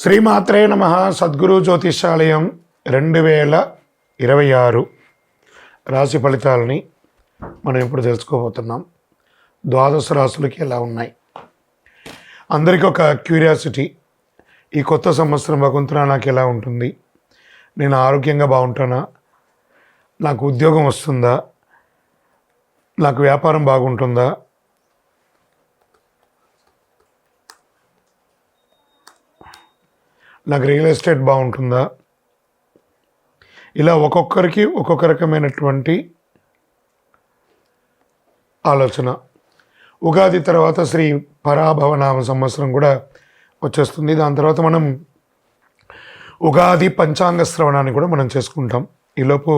శ్రీమాత్రే నమః. సద్గురు జ్యోతిషాలయం 2026 రాశి ఫలితాలని మనం ఇప్పుడు తెలుసుకోబోతున్నాం. ద్వాదశ రాశులకి ఎలా ఉన్నాయి? అందరికీ ఒక క్యూరియాసిటీ, ఈ కొత్త సంవత్సరం భగవంతుడా నాకు ఎలా ఉంటుంది? నేను ఆరోగ్యంగా బాగుంటానా? నాకు ఉద్యోగం వస్తుందా? నాకు వ్యాపారం బాగుంటుందా? నాకు రియల్ ఎస్టేట్ బాగుంటుందా? ఇలా ఒక్కొక్కరికి ఒక్కొక్క రకమైనటువంటి ఆలోచన. ఉగాది తర్వాత శ్రీ పరాభవనామ సంవత్సరం కూడా వచ్చేస్తుంది. దాని తర్వాత మనం ఉగాది పంచాంగ శ్రవణాన్ని కూడా మనం చేసుకుంటాం. ఈలోపు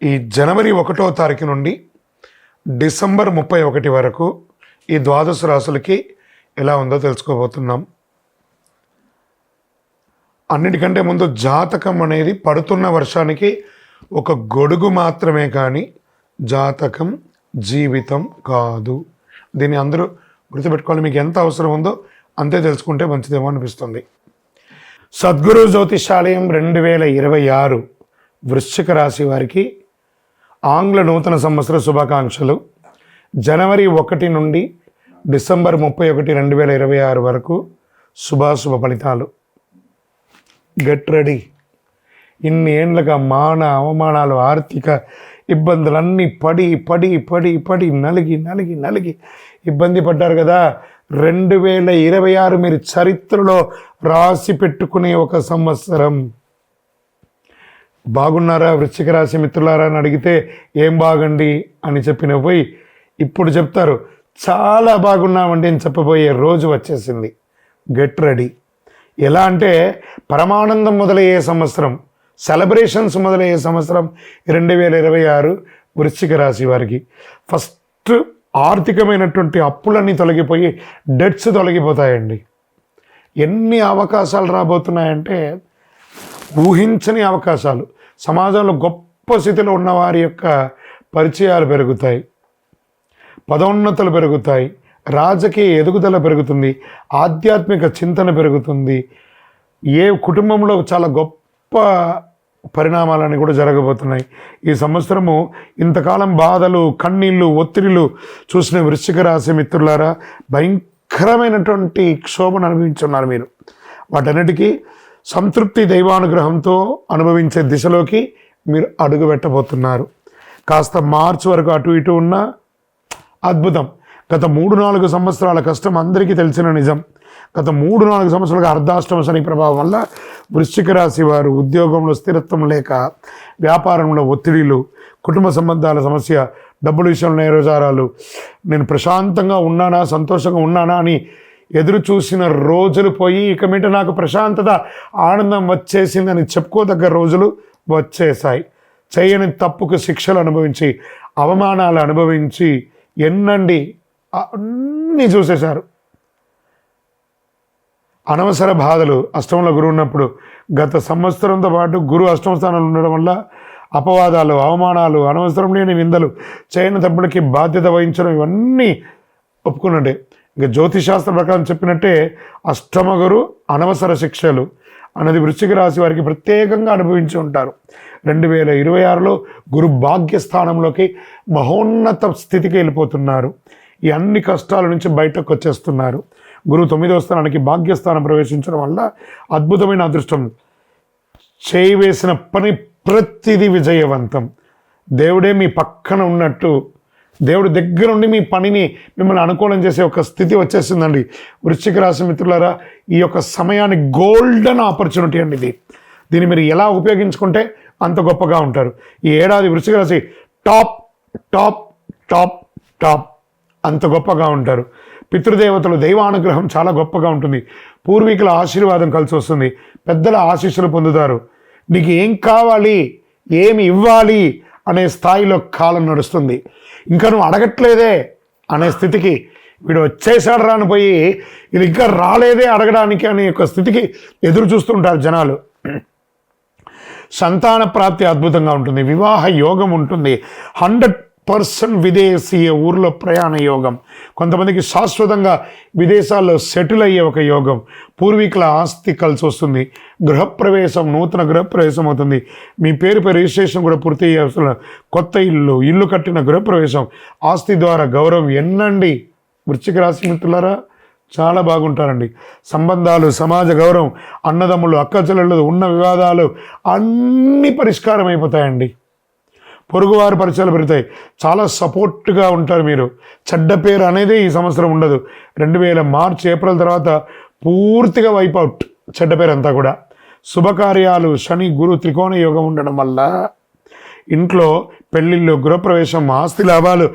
ఈ జనవరి 1వ తారీఖు నుండి డిసెంబర్ 31 వరకు ఈ ద్వాదశ రాశులకి ఎలా ఉందో తెలుసుకోబోతున్నాం. అన్నిటికంటే ముందు జాతకం అనేది పడుతున్న వర్షానికి ఒక గొడుగు మాత్రమే, కానీ జాతకం జీవితం కాదు. దీన్ని అందరూ గుర్తుపెట్టుకోవాలి. మీకు ఎంత అవసరం ఉందో అంతే తెలుసుకుంటే మంచిదేమో అనిపిస్తుంది. సద్గురు జ్యోతిషాలయం 2026 వృశ్చిక రాశి వారికి ఆంగ్ల నూతన సంవత్సర శుభాకాంక్షలు. జనవరి 1 నుండి డిసెంబర్ 31, 2026 వరకు శుభాశుభ ఫలితాలు. Get ready. ఇన్ని ఏండ్లుగా అవమానాలు, ఆర్థిక ఇబ్బందులన్నీ పడి పడి పడి పడి నలిగి నలిగి నలిగి ఇబ్బంది పడ్డారు కదా. 2026 మీరు చరిత్రలో రాసి పెట్టుకునే ఒక సంవత్సరం. బాగున్నారా వృశ్చిక రాశి మిత్రులారా అని అడిగితే ఏం బాగండి అని చెప్పిన పోయి ఇప్పుడు చెప్తారు చాలా బాగున్నామండి అని చెప్పబోయే రోజు వచ్చేసింది. Get ready. ఎలా అంటే పరమానందం మొదలయ్యే సంవత్సరం, సెలబ్రేషన్స్ మొదలయ్యే సంవత్సరం 2026 వృశ్చిక రాశి వారికి. ఫస్ట్ ఆర్థికమైనటువంటి అప్పులన్నీ తొలగిపోయి డెట్స్ తొలగిపోతాయండి. ఎన్ని అవకాశాలు రాబోతున్నాయంటే ఊహించని అవకాశాలు. సమాజంలో గొప్ప స్థితిలో ఉన్న వారి యొక్క పరిచయాలు పెరుగుతాయి, పదోన్నతులు పెరుగుతాయి, రాజకీయ ఎదుగుదల పెరుగుతుంది, ఆధ్యాత్మిక చింతన పెరుగుతుంది. ఏ కుటుంబంలో చాలా గొప్ప పరిణామాలని కూడా జరగబోతున్నాయి. ఈ సంవత్సరము ఇంతకాలం బాధలు, కన్నీళ్ళు, ఒత్తిడిలు చూసిన వృశ్చిక రాశి మిత్రులారా భయంకరమైనటువంటి క్షోభను అనుభవించున్నారు మీరు. వాటన్నిటికీ సంతృప్తి దైవానుగ్రహంతో అనుభవించే దిశలోకి మీరు అడుగు పెట్టబోతున్నారు. కాస్త మార్చి వరకు అటు ఇటు ఉన్న అద్భుతం. గత 3-4 సంవత్సరాల కష్టం అందరికీ తెలిసిన నిజం. గత 3-4 సంవత్సరాలుగా అర్ధాష్టమ శని ప్రభావం వల్ల వృశ్చిక రాశి వారు ఉద్యోగంలో స్థిరత్వం లేక, వ్యాపారంలో ఒత్తిడిలు, కుటుంబ సంబంధాల సమస్య, డబ్బుల విషయంలో నేరజారాలు, నేను ప్రశాంతంగా ఉన్నానా, సంతోషంగా ఉన్నానా అని ఎదురు చూసిన రోజులు పోయి ఇక మీట నాకు ప్రశాంతత, ఆనందం వచ్చేసిందని చెప్పుకోదగ్గ రోజులు వచ్చేసాయి. చేయని తప్పుకు శిక్షలు అనుభవించి, అవమానాలు అనుభవించి ఎన్నండి అన్నీ చూసేశారు. అనవసర బాధలు. అష్టమంలో గురువు ఉన్నప్పుడు గత సంవత్సరంతో పాటు గురువు అష్టమ స్థానంలో ఉండడం వల్ల అపవాదాలు, అవమానాలు, అనవసరం లేని నిందలు, చేయని తప్పులకి బాధ్యత వహించడం, ఇవన్నీ ఒప్పుకున్నట్టే. ఇక జ్యోతిశాస్త్ర ప్రకారం చెప్పినట్టే అష్టమ గురు అనవసర శిక్షలు అన్నది వృశ్చిక రాశి వారికి ప్రత్యేకంగా అనుభవించి ఉంటారు. 2026లో గురు భాగ్యస్థానంలోకి మహోన్నత స్థితికి వెళ్ళిపోతున్నారు. ఈ అన్ని కష్టాల నుంచి బయటకు వచ్చేస్తున్నారు. గురువు 9వ స్థానానికి భాగ్యస్థానం ప్రవేశించడం వల్ల అద్భుతమైన అదృష్టం. చేయవేసిన పని ప్రతిదీ విజయవంతం. దేవుడే మీ పక్కన ఉన్నట్టు, దేవుడి దగ్గర ఉండి మీ పనిని మిమ్మల్ని అనుకూలం చేసే ఒక స్థితి వచ్చేసిందండి. వృశ్చిక రాశి మిత్రులారా ఈ యొక్క సమయాన్ని గోల్డెన్ ఆపర్చునిటీ అండి ఇది. దీన్ని మీరు ఎలా ఉపయోగించుకుంటే అంత గొప్పగా ఉంటారు. ఈ ఏడాది వృశ్చిక రాశి టాప్ టాప్ టాప్ టాప్ అంత గొప్పగా ఉంటారు. పితృదేవతలు దైవానుగ్రహం చాలా గొప్పగా ఉంటుంది. పూర్వీకుల ఆశీర్వాదం కలిసి వస్తుంది. పెద్దల ఆశీస్సులు పొందుతారు. నీకు ఏం కావాలి, ఏమి ఇవ్వాలి అనే స్థాయిలో కాలం నడుస్తుంది. ఇంకా నువ్వు అడగట్లేదే అనే స్థితికి, వీడు వచ్చేసాడు రానిపోయి ఇది ఇంకా రాలేదే అడగడానికి అనే ఒక స్థితికి ఎదురు చూస్తుంటారు జనాలు. సంతాన ప్రాప్తి అద్భుతంగా ఉంటుంది. వివాహ యోగం ఉంటుంది. 100 విదేశీయ ఊర్లో ప్రయాణ యోగం, కొంతమందికి శాశ్వతంగా విదేశాల్లో సెటిల్ అయ్యే ఒక యోగం, పూర్వీకుల ఆస్తి కలిసి వస్తుంది, గృహప్రవేశం, నూతన గృహప్రవేశం అవుతుంది, మీ పేరుపై రిజిస్ట్రేషన్ కూడా పూర్తి అయ్యే కొత్త ఇల్లు కట్టిన గృహప్రవేశం, ఆస్తి ద్వారా గౌరవం. ఎన్నండి వృశ్చిక రాశి మిత్రులారా, చాలా బాగుంటారండి. సంబంధాలు, సమాజ గౌరవం, అన్నదమ్ములు, అక్కచెల్లెళ్ళు ఉన్న వివాదాలు అన్నీ పరిష్కారం అయిపోతాయండి. పొరుగువారి పరిచయాలు పెరుగుతాయి. చాలా సపోర్ట్గా ఉంటారు మీరు. చెడ్డ పేరు అనేది ఈ సంవత్సరం ఉండదు. 2000 మార్చ్ ఏప్రిల్ తర్వాత పూర్తిగా వైపౌట్ చెడ్డ పేరు అంతా కూడా. శుభకార్యాలు, శని గురు త్రికోణ యోగం ఉండడం వల్ల ఇంట్లో పెళ్ళిళ్ళు, గృహప్రవేశం, ఆస్తి లాభాలు,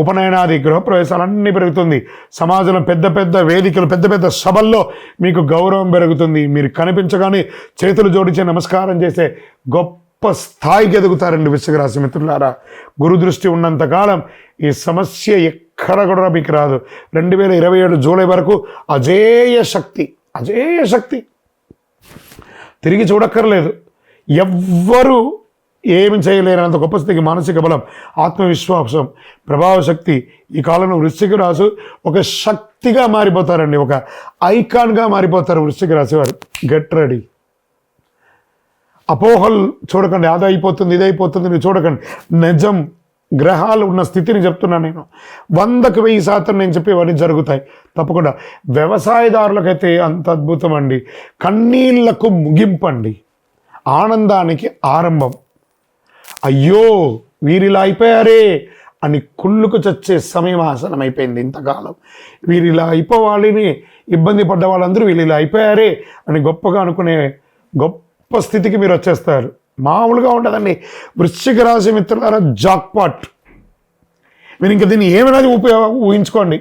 ఉపనయనాది గృహప్రవేశాలు అన్నీ పెరుగుతుంది. సమాజంలో పెద్ద పెద్ద వేదికలు, పెద్ద పెద్ద సభల్లో మీకు గౌరవం పెరుగుతుంది. మీరు కనిపించగానే చేతులు జోడించి నమస్కారం చేసే గొప్ప స్థాయికి ఎదుగుతారండి వృశ్చిక రాశి మిత్రులారా. గురు దృష్టి ఉన్నంతకాలం ఈ సమస్య ఎక్కడ కూడా మీకు రాదు. 2027 జూలై వరకు అజేయ శక్తి తిరిగి చూడక్కర్లేదు. ఎవ్వరూ ఏమి చేయలేనంత గొప్ప స్థితికి మానసిక బలం, ఆత్మవిశ్వాసం, ప్రభావ శక్తి ఈ కాలంలో వృశ్చిక రాశి ఒక శక్తిగా మారిపోతారండి. ఒక ఐకాన్గా మారిపోతారు వృశ్చిక రాశి వారు. Get ready. అపోహలు చూడకండి. అది అయిపోతుంది, ఇది అయిపోతుంది మీరు చూడకండి. నిజం, గ్రహాలు ఉన్న స్థితిని చెప్తున్నాను నేను. 100కి 1000% నేను చెప్పేవన్నీ జరుగుతాయి తప్పకుండా. వ్యవసాయదారులకైతే అంత అద్భుతం అండి. కన్నీళ్లకు ముగింపండి, ఆనందానికి ఆరంభం. అయ్యో వీరిలా అయిపోయారే అని కుళ్ళుకు చచ్చే సమయం ఆసనం అయిపోయింది. ఇంతకాలం వీరిలా అయిపోవాలని ఇబ్బంది పడ్డ వాళ్ళందరూ వీళ్ళు ఇలా అయిపోయారే అని గొప్పగా అనుకునే గొప్ప స్థితికి మీరు వచ్చేస్తారు. మామూలుగా ఉండదండి వృశ్చిక రాశి మిత్రులారా. జాక్పాట్. మీరు ఇంకా దీన్ని ఏమైనా ఊహించుకోండి.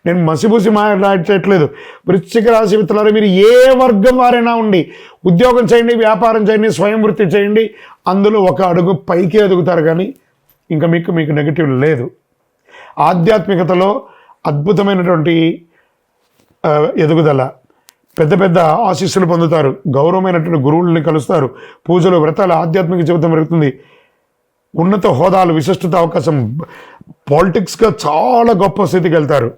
నేను మసిబూసి మాట్లాడట్లేదు. వృశ్చిక రాశి మిత్రులారా, మీరు ఏ వర్గం వారైనా ఉండి ఉద్యోగం చేయండి, వ్యాపారం చేయండి, స్వయం వృత్తి చేయండి, అందులో ఒక అడుగు పైకి ఎదుగుతారు. కానీ ఇంకా మీకు నెగిటివ్ లేదు. ఆధ్యాత్మికతలో అద్భుతమైనటువంటి ఎదుగుదల, పెద్ద పెద్ద ఆశీస్సులు పొందుతారు, గౌరవమైనటువంటి గురువుల్ని కలుస్తారు, పూజలు, వ్రతాలు, ఆధ్యాత్మిక జీవితం పెరుగుతుంది, ఉన్నత హోదాలు, విశిష్టత అవకాశం, పాలిటిక్స్గా చాలా గొప్ప స్థితికి వెళ్తారు.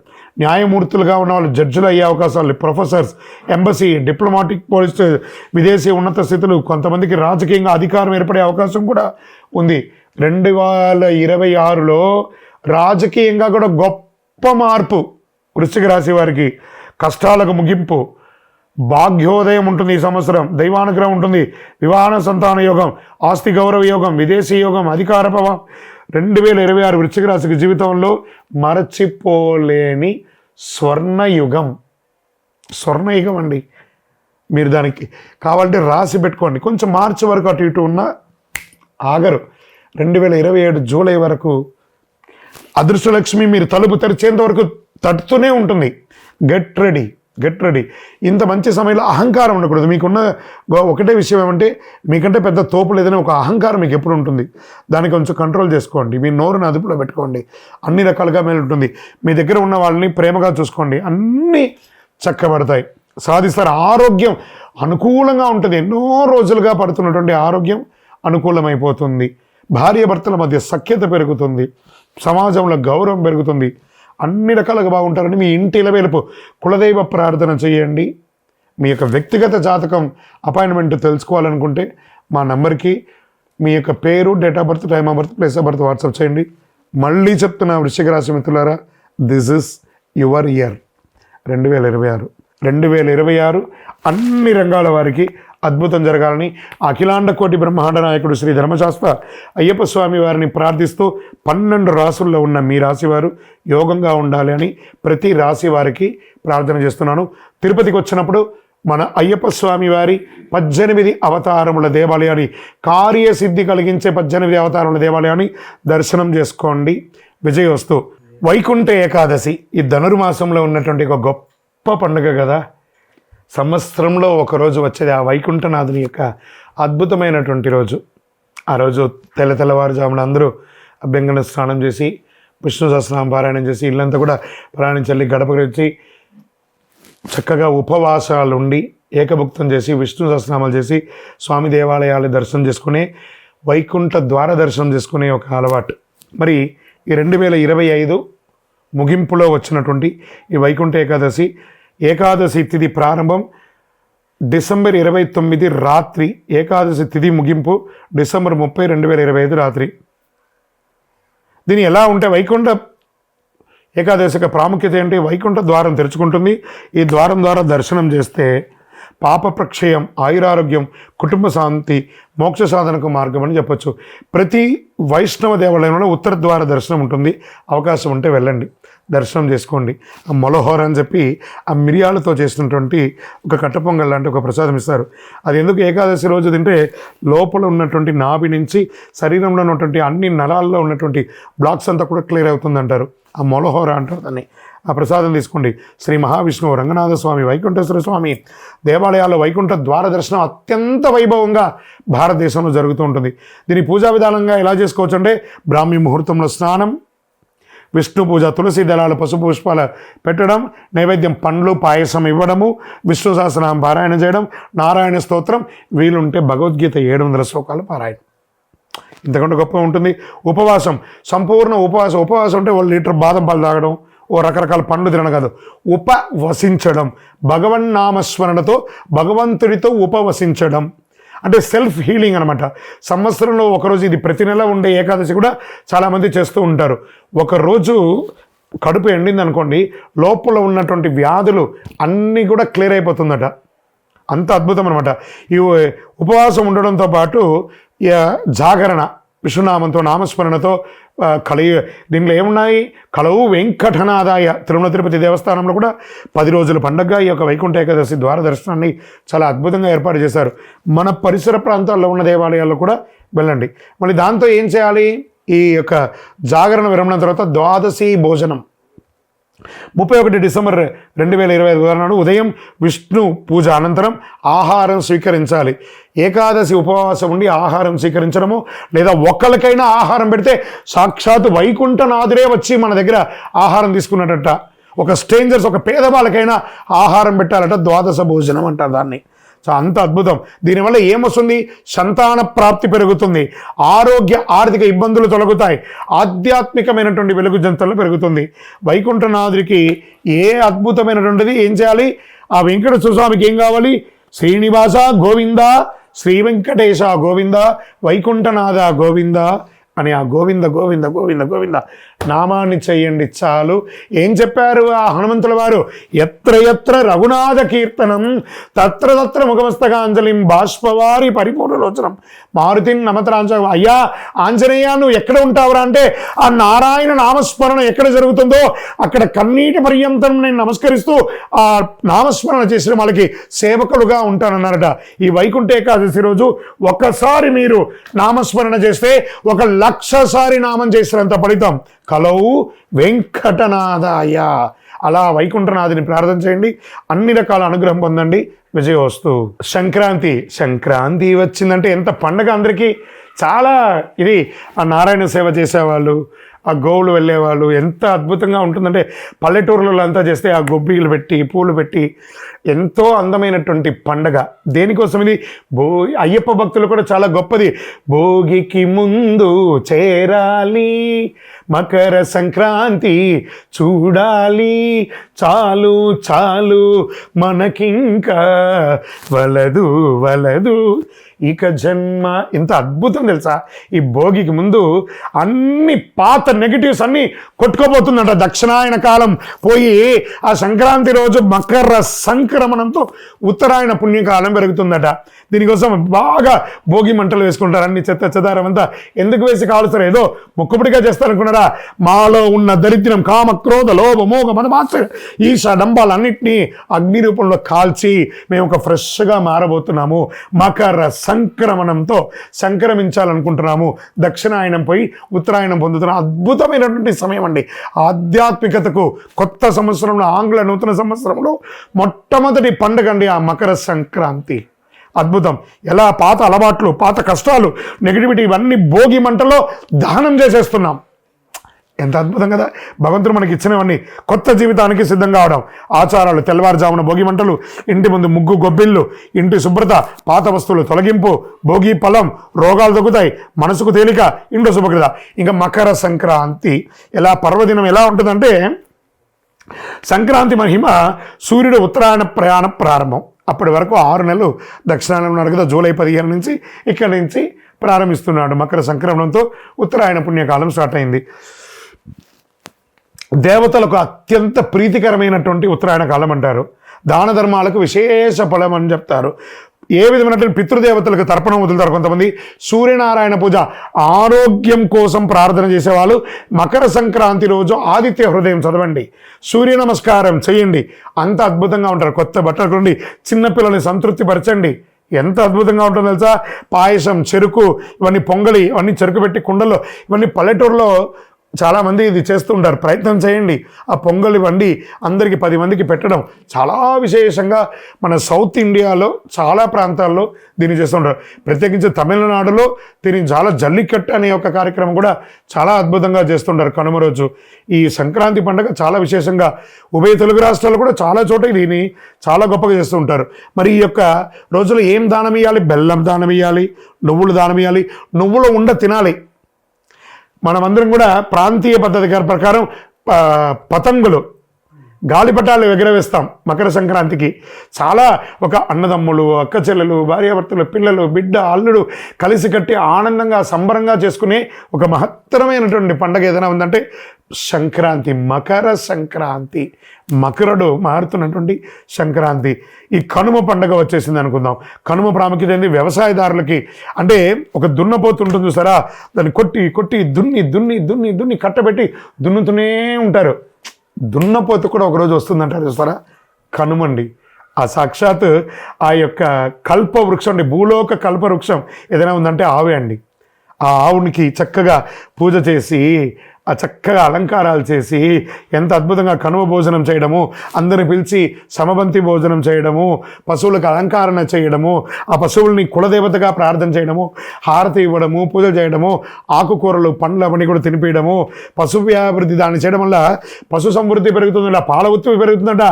న్యాయమూర్తులుగా ఉన్న వాళ్ళు జడ్జిలు అయ్యే అవకాశాలు, ప్రొఫెసర్స్, ఎంబసీ, డిప్లొమాటిక్, పోలీస్, విదేశీ ఉన్నత స్థితులు, కొంతమందికి రాజకీయంగా అధికారం ఏర్పడే అవకాశం కూడా ఉంది. 2026లో రాజకీయంగా కూడా గొప్ప మార్పు వృశ్చిక రాశి వారికి. కష్టాలకు ముగింపు, భాగ్యోదయం ఉంటుంది ఈ సంవత్సరం, దైవానుగ్రహం ఉంటుంది, వివాహ సంతాన యోగం, ఆస్తి గౌరవ యోగం, విదేశీ యోగం, అధికార ప్రభావం. 2026 వృశ్చిక రాశికి జీవితంలో మరచిపోలేని స్వర్ణయుగం అండి. మీరు దానికి కావాలంటే రాసి పెట్టుకోండి. కొంచెం మార్చి వరకు అటు ఇటు ఉన్న ఆగరు. 2027 జూలై వరకు అదృష్టలక్ష్మి మీరు తలుపు తెరిచేంత వరకు తట్టుతూనే ఉంటుంది. Get ready. ఇంత మంచి సమయంలో అహంకారం ఉండకూడదు. మీకున్న ఒకటే విషయం ఏమంటే, మీకంటే పెద్ద తోపు లేదని ఒక అహంకారం మీకు ఎప్పుడు ఉంటుంది. దాన్ని కొంచెం కంట్రోల్ చేసుకోండి. మీ నోరుని అదుపులో పెట్టుకోండి. అన్ని రకాలుగా మేలు ఉంటుంది. మీ దగ్గర ఉన్న వాళ్ళని ప్రేమగా చూసుకోండి. అన్నీ చక్కబడతాయి, సాధిస్తారు. ఆరోగ్యం అనుకూలంగా ఉంటుంది. ఎన్నో రోజులుగా పడుతున్నటువంటి ఆరోగ్యం అనుకూలమైపోతుంది. భార్యాభర్తల మధ్య సఖ్యత పెరుగుతుంది, సమాజంలో గౌరవం పెరుగుతుంది, అన్ని రకాలుగా బాగుంటారని. మీ ఇంటి ఇలవేలుపు కులదైవ ప్రార్థన చేయండి. మీ యొక్క వ్యక్తిగత జాతకం అపాయింట్మెంట్ తెలుసుకోవాలనుకుంటే మా నంబర్కి మీ యొక్క పేరు, date of birth, time of birth, place of birth WhatsApp చేయండి. మళ్ళీ చెప్తున్నా వృశ్చిక రాశి మిత్రులారా, దిస్ ఇస్ యువర్ ఇయర్ 2026 అన్ని రంగాల వారికి అద్భుతం జరగాలని అఖిలాండ కోటి బ్రహ్మాండ నాయకుడు శ్రీ ధర్మశాస్త్ర అయ్యప్ప స్వామి వారిని ప్రార్థిస్తూ 12 రాసుల్లో ఉన్న మీ రాశి వారు యోగంగా ఉండాలి అని ప్రతి రాశి వారికి ప్రార్థన చేస్తున్నాను. తిరుపతికి వచ్చినప్పుడు మన అయ్యప్ప స్వామి వారి 18 అవతారముల దేవాలయాన్ని, కార్యసిద్ధి కలిగించే 18 అవతారముల దేవాలయాన్ని దర్శనం చేసుకోండి. విజయోస్తు. వైకుంఠ ఏకాదశి ఈ ధనుర్మాసంలో ఉన్నటువంటి ఒక గొప్ప పండుగ కదా. సంవత్సరంలో ఒకరోజు వచ్చేది ఆ వైకుంఠనాథుని యొక్క అద్భుతమైనటువంటి రోజు. ఆ రోజు తెల్లవారుజామున అందరూ అభ్యంగన స్నానం చేసి, విష్ణు సహస్రనామ పారాయణం చేసి, ఇల్లంతా కూడా ప్రాణించల్లి గడపకి వచ్చి చక్కగా ఉపవాసాలు ఉండి ఏకభుక్తం చేసి, విష్ణు సహస్రనామాలు చేసి, స్వామి దేవాలయాలు దర్శనం చేసుకునే, వైకుంఠ ద్వార దర్శనం చేసుకునే ఒక అలవాటు. మరి ఈ 2025 ముగింపులో వచ్చినటువంటి ఈ వైకుంఠ ఏకాదశి తిథి ప్రారంభం డిసెంబర్ 29 రాత్రి, ఏకాదశి తిథి ముగింపు డిసెంబర్ 30, 2025 రాత్రి. దీని ఎలా ఉంటే వైకుంఠ ఏకాదశి యొక్క ప్రాముఖ్యత ఏంటి? వైకుంఠ ద్వారం తెరుచుకుంటుంది. ఈ ద్వారం ద్వారా దర్శనం చేస్తే పాప ప్రక్షయం, ఆయురారోగ్యం, కుటుంబ శాంతి, మోక్ష సాధనకు మార్గం అని చెప్పొచ్చు. ప్రతి వైష్ణవ దేవాలయంలో ఉత్తర ద్వార దర్శనం ఉంటుంది. అవకాశం ఉంటే వెళ్ళండి, దర్శనం చేసుకోండి. ఆ మొలహోర అని చెప్పి ఆ మిరియాలతో చేసినటువంటి ఒక కట్టపొంగల్ లాంటి ఒక ప్రసాదం ఇస్తారు. అది ఎందుకు ఏకాదశి రోజు తింటే లోపల ఉన్నటువంటి నాభి నుంచి శరీరంలో ఉన్నటువంటి అన్ని నరాల్లో ఉన్నటువంటి బ్లాక్స్ అంతా కూడా క్లియర్ అవుతుందంటారు. ఆ మొలహోర అంటారు దాన్ని. ఆ ప్రసాదం తీసుకోండి. శ్రీ మహావిష్ణువు, రంగనాథ స్వామి, వైకుంఠేశ్వర స్వామి దేవాలయాల్లో వైకుంఠ ద్వార దర్శనం అత్యంత వైభవంగా భారతదేశంలో జరుగుతూ ఉంటుంది. దీని పూజా విధానంగా ఎలా చేసుకోవచ్చు అంటే బ్రాహ్మీ ముహూర్తంలో స్నానం, విష్ణు పూజ, తులసి దళాలు, పసుపు పుష్పాలు పెట్టడం, నైవేద్యం పండ్లు పాయసం ఇవ్వడము, విష్ణు సహస్రనామం పారాయణ చేయడం, నారాయణ స్తోత్రం, వీలుంటే భగవద్గీత 700 శ్లోకాలు పారాయణ. ఇంతకంటే గొప్ప ఉంటుంది. ఉపవాసం, సంపూర్ణ ఉపవాసం అంటే 1 లీటర్ బాదం పాలు తాగడం, రకరకాల పండ్లు తినడం కాదు, ఉపవసించడం. భగవన్నామస్మరణతో భగవంతుడితో ఉపవసించడం అంటే సెల్ఫ్ హీలింగ్ అనమాట. సంవత్సరంలో ఒకరోజు, ఇది ప్రతి నెల ఉండే ఏకాదశి కూడా చాలామంది చేస్తూ ఉంటారు. ఒకరోజు కడుపు ఎండింది అనుకోండి, లోపల ఉన్నటువంటి వ్యాధులు అన్నీ కూడా క్లియర్ అయిపోతుందట. అంత అద్భుతం అనమాట. ఈ ఉపవాసం ఉండడంతో పాటు జాగరణ, విష్ణునామంతో, నామస్మరణతో దీనిలో ఏమున్నాయి? కలవు వెంకటనాదాయ. తిరుమల తిరుపతి దేవస్థానంలో కూడా 10 రోజుల పండగగా ఈ యొక్క వైకుంఠ ఏకాదశి ద్వార దర్శనాన్ని చాలా అద్భుతంగా ఏర్పాటు చేశారు. మన పరిసర ప్రాంతాల్లో ఉన్న దేవాలయాల్లో కూడా వెళ్ళండి. మళ్ళీ దాంతో ఏం చేయాలి? ఈ యొక్క జాగరణ విరమణ తర్వాత ద్వాదశి భోజనం 31 డిసెంబర్ 2025 నాడు ఉదయం విష్ణు పూజ అనంతరం ఆహారం స్వీకరించాలి. ఏకాదశి ఉపవాసం ఉండి ఆహారం స్వీకరించడము, లేదా ఒక్కరికైనా ఆహారం పెడితే సాక్షాత్ వైకుంఠనాథుడే వచ్చి మన దగ్గర ఆహారం తీసుకున్నట్ట. ఒక స్ట్రేంజర్స్, ఒక పేదవాళ్ళకైనా ఆహారం పెట్టాలట. ద్వాదశ భోజనం అంటారు దాన్ని. సో అంత అద్భుతం. దీనివల్ల ఏమొస్తుంది? సంతాన ప్రాప్తి పెరుగుతుంది, ఆర్థిక ఇబ్బందులు తొలగుతాయి, ఆధ్యాత్మికమైనటువంటి వెలుగు జంతలు పెరుగుతుంది. వైకుంఠనాథుడికి ఏ అద్భుతమైనటువంటిది ఏం చేయాలి? ఆ వెంకటేశ్వర స్వామికి ఏం కావాలి? శ్రీనివాస గోవింద, శ్రీ వెంకటేశ గోవింద, వైకుంఠనాథ గోవింద అని ఆ గోవింద గోవింద గోవింద గోవింద నామాన్ని చెయ్యండి చాలు. ఏం చెప్పారు ఆ హనుమంతుల వారు? ఎత్ర ఎత్ర రఘునాథ కీర్తనం తత్ర తత్ర ముఖమస్తకాంజలిం బాష్పవారి పరిపూర్ణలోచనం మారుతిని నమతరాంజ. అయ్యా ఆంజనేయ, నువ్వు ఎక్కడ ఉంటావురా అంటే ఆ నారాయణ నామస్మరణ ఎక్కడ జరుగుతుందో అక్కడ కన్నీటి పర్యంతం నేను నమస్కరిస్తూ ఆ నామస్మరణ చేసిన వాళ్ళకి సేవకులుగా ఉంటానన్నారట. ఈ వైకుంఠ ఏకాదశి రోజు ఒక్కసారి మీరు నామస్మరణ చేస్తే 1,00,000 సారి నామం చేసినంత ఫలితం. కలవు వెంకటనాథాయ. అలా వైకుంఠనాథుని ప్రార్థన చేయండి, అన్ని రకాల అనుగ్రహం పొందండి. విజయోస్తు. సంక్రాంతి వచ్చిందంటే ఎంత పండగ అందరికీ. చాలా ఇది ఆ నారాయణ సేవ చేసేవాళ్ళు, ఆ గోవులు వెళ్ళేవాళ్ళు ఎంత అద్భుతంగా ఉంటుందంటే పల్లెటూరులలో అంతా చేస్తే ఆ గొబ్బిలు పెట్టి పూలు పెట్టి ఎంతో అందమైనటువంటి పండగ. దేనికోసం ఇది? అయ్యప్ప భక్తులు కూడా చాలా గొప్పది. భోగికి ముందు చేరాలి, మకర సంక్రాంతి చూడాలి, చాలు చాలు మనకింకా వలదు ఇక జన్మ. ఇంత అద్భుతం తెలుసా? ఈ భోగికి ముందు అన్ని పాత నెగిటివ్స్ అన్నీ కొట్టుకోబోతుందట. దక్షిణాయన కాలం పోయి ఆ సంక్రాంతి రోజు మకర సంక్రమణంతో ఉత్తరాయణ పుణ్యకాలం పెరుగుతుందట. దీనికోసం బాగా భోగి మంటలు వేసుకుంటారు. అన్ని చెదారం అంతా ఎందుకు వేసి కాలుస్తారు? ఏదో మొక్కుబడిగా చేస్తారనుకున్నారా? మాలో ఉన్న దరిద్రం, కామ క్రోధ లోభ మోహ మదమాత్సర్య ఈశ డంబాలన్నింటినీ అగ్ని రూపంలో కాల్చి మేము ఒక ఫ్రెష్గా మారబోతున్నాము. మకర సంక్రమణంతో సంక్రమించాలనుకుంటున్నాము. దక్షిణాయనం పోయి ఉత్తరాయణం పొందుతున్న అద్భుతమైనటువంటి సమయం అండి. ఆధ్యాత్మికతకు కొత్త సంవత్సరంలో, ఆంగ్ల నూతన సంవత్సరంలో మొట్టమొదటి పండుగ అండి ఆ మకర సంక్రాంతి. అద్భుతం. ఎలా పాత అలవాట్లు, పాత కష్టాలు, నెగిటివిటీ ఇవన్నీ భోగి మంటలో దహనం చేసేస్తున్నాం. ఎంత అద్భుతం కదా. భగవంతుడు మనకి ఇచ్చినవన్నీ కొత్త జీవితానికి సిద్ధం కావడం, ఆచారాలు, తెల్లవారుజామున భోగి మంటలు, ఇంటి ముందు ముగ్గు గొబ్బిళ్ళు, ఇంటి శుభ్రత, పాత వస్తువులు తొలగింపు, భోగి ఫలం, రోగాలు తగ్గుతాయి, మనసుకు తేలిక, ఇంట్లో శుభకృత. ఇంకా మకర సంక్రాంతి ఎలా పర్వదినం ఎలా ఉంటుందంటే, సంక్రాంతి మహిమ సూర్యుడు ఉత్తరాయణ ప్రయాణ ప్రారంభం. అప్పటి వరకు 6 నెలలు దక్షిణాయనం నడుగుతా జూలై 15 నుంచి ఇక్కడి నుంచి ప్రారంభిస్తున్నాడు. మకర సంక్రమణంతో ఉత్తరాయణ పుణ్యకాలం స్టార్ట్ అయింది. దేవతలకు అత్యంత ప్రీతికరమైనటువంటి ఉత్తరాయణ కాలం అంటారు. దాన ధర్మాలకు విశేష ఫలం అని చెప్తారు. ఏ విధమైనటువంటి పితృదేవతలకు తర్పణం వదులుతారు కొంతమంది. సూర్యనారాయణ పూజ, ఆరోగ్యం కోసం ప్రార్థన చేసేవాళ్ళు మకర సంక్రాంతి రోజు ఆదిత్య హృదయం చదవండి, సూర్య నమస్కారం చేయండి, అంత అద్భుతంగా ఉంటారు. కొత్త బట్టలు కొండి చిన్నపిల్లల్ని సంతృప్తి పరచండి, ఎంత అద్భుతంగా ఉంటుందో తెలుసా. పాయసం, చెరుకు, ఇవన్నీ పొంగలి, ఇవన్నీ చెరుకు పెట్టి కుండల్లో, ఇవన్నీ పల్లెటూరులో చాలామంది ఇది చేస్తూ ఉంటారు. ప్రయత్నం చేయండి. ఆ పొంగలి వండి అందరికీ 10 మందికి పెట్టడం చాలా విశేషంగా మన సౌత్ ఇండియాలో చాలా ప్రాంతాల్లో దీన్ని చేస్తుంటారు. ప్రత్యేకించి తమిళనాడులో దీన్ని చాలా జల్లికట్టు అనే ఒక కార్యక్రమం కూడా చాలా అద్భుతంగా చేస్తుంటారు కనుమ రోజు. ఈ సంక్రాంతి పండుగ చాలా విశేషంగా ఉభయ తెలుగు రాష్ట్రాలు కూడా చాలా చోట దీన్ని చాలా గొప్పగా చేస్తూ ఉంటారు. మరి ఈ యొక్క రోజులో ఏం దానం ఇవ్వాలి? బెల్లం దానం ఇవ్వాలి, నువ్వులు దానం ఇవ్వాలి, నువ్వుల ఉండ తినాలి. మనమందరం కూడా ప్రాంతీయ పద్ధతి ప్రకారం పతంగులు, గాలిపటాలు ఎగరవేస్తాం మకర సంక్రాంతికి. చాలా ఒక అన్నదమ్ములు, అక్క చెల్లెలు, భార్యాభర్తలు, పిల్లలు, బిడ్డ, అల్లుడు కలిసి కట్టి ఆనందంగా సంబరంగా చేసుకునే ఒక మహత్తరమైనటువంటి పండుగ ఏదైనా ఉందంటే సంక్రాంతి, మకర సంక్రాంతి. మకరుడు మారుతున్నటువంటి సంక్రాంతి. ఈ కనుమ పండుగ వచ్చేసింది అనుకుందాం. కనుమ ప్రాముఖ్యత ఏంది? వ్యవసాయదారులకి. అంటే ఒక దున్నపోతు ఉంటుంది చూసారా, దాన్ని కొట్టి కొట్టి దున్ని దున్ని దున్ని దున్ని కట్టబెట్టి దున్నుతూనే ఉంటారు. దున్నపోతు కూడా ఒకరోజు వస్తుందంటారు చూస్తారా, కనుమండి. ఆ సాక్షాత్ ఆ యొక్క కల్ప వృక్షం అండి, భూలోక కల్ప వృక్షం ఏదైనా ఉందంటే ఆవే అండి. ఆ ఆవునికి చక్కగా పూజ చేసి, ఆ చక్కగా అలంకారాలు చేసి, ఎంత అద్భుతంగా కనుమ భోజనం చేయడము, అందరిని పిలిచి సమబంతి భోజనం చేయడము, పశువులకు అలంకరణ చేయడము, ఆ పశువుల్ని కులదేవతగా ప్రార్థన చేయడము, హారతి ఇవ్వడము, పూజలు చేయడము, ఆకుకూరలు, పండ్లు అవన్నీ కూడా తినిపించడము, పశు వ్యాభివృద్ధి దాన్ని చేయడం వల్ల పశు సమృద్ధి పెరుగుతుందట, పాల ఉత్పత్తి పెరుగుతుందట,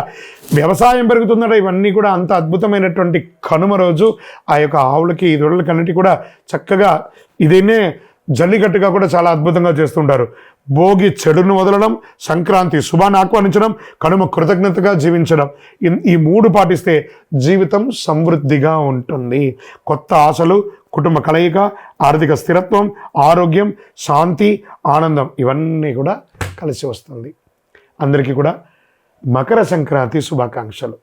వ్యవసాయం పెరుగుతుందట. ఇవన్నీ కూడా అంత అద్భుతమైనటువంటి కనుమ రోజు ఆ యొక్క ఆవులకి, దొడలకన్నిటి కూడా చక్కగా ఇదేనే జల్లికట్టుగా కూడా చాలా అద్భుతంగా చేస్తుంటారు. భోగి చెడును వదలడం, సంక్రాంతి శుభాన్ని ఆహ్వానించడం, కనుమ కృతజ్ఞతగా జీవించడం, ఈ 3 పాటిస్తే జీవితం సమృద్ధిగా ఉంటుంది. కొత్త ఆశలు, కుటుంబ కలయిక, ఆర్థిక స్థిరత్వం, ఆరోగ్యం, శాంతి, ఆనందం ఇవన్నీ కూడా కలిసి వస్తుంది. అందరికీ కూడా మకర సంక్రాంతి శుభాకాంక్షలు.